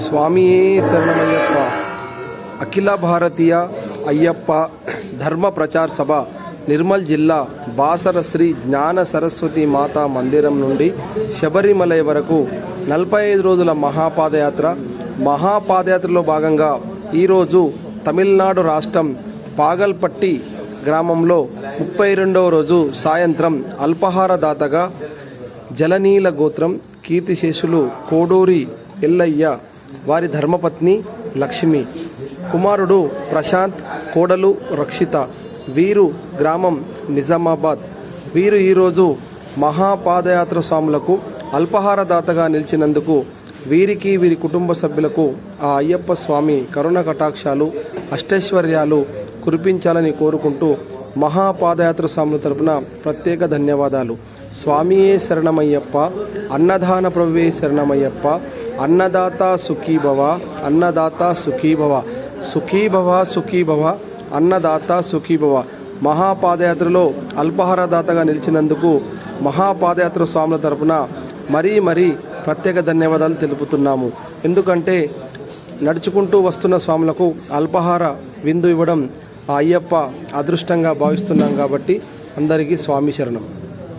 స్వామియే శరణమయ్యప్ప. అఖిల భారతీయ అయ్యప్ప ధర్మ ప్రచార సభ నిర్మల్ జిల్లా బాసర శ్రీ జ్ఞాన సరస్వతి మాతా మందిరం నుండి శబరిమలై వరకు 45 రోజుల మహాపాదయాత్రలో భాగంగా ఈరోజు తమిళనాడు రాష్ట్రం పాగల్పట్టి గ్రామంలో 32వ రోజు సాయంత్రం అల్పాహార దాతగా జలనీల గోత్రం కీర్తిశేషులు కోడూరి ఎల్లయ్య, వారి ధర్మపత్ని లక్ష్మి, కుమారుడు ప్రశాంత్, కోడలు రక్షిత, వీరు గ్రామం నిజామాబాద్. వీరు ఈరోజు మహాపాదయాత్ర స్వాములకు అల్పాహార దాతగా నిలిచినందుకు వీరికి వీరి కుటుంబ సభ్యులకు ఆ అయ్యప్ప స్వామి కరుణ కటాక్షాలు అష్టైశ్వర్యాలు కురిపించాలని కోరుకుంటూ మహాపాదయాత్ర స్వాముల తరపున ప్రత్యేక ధన్యవాదాలు. స్వామియే శరణమయ్యప్ప, అన్నదాన ప్రభువే శరణమయ్యప్ప, అన్నదాత సుఖీభవ, అన్నదాత సుఖీభవ, సుఖీభవ సుఖీభవ, అన్నదాత సుఖీభవ. మహాపాదయాత్రలో అల్పాహార దాతగా నిలిచినందుకు మహాపాదయాత్ర స్వాముల తరపున మరీ ప్రత్యేక ధన్యవాదాలు తెలుపుతున్నాము. ఎందుకంటే నడుచుకుంటూ వస్తున్న స్వాములకు అల్పాహార విందు ఇవ్వడం ఆ అయ్యప్ప అదృష్టంగా భావిస్తున్నాం కాబట్టి అందరికీ స్వామి శరణం.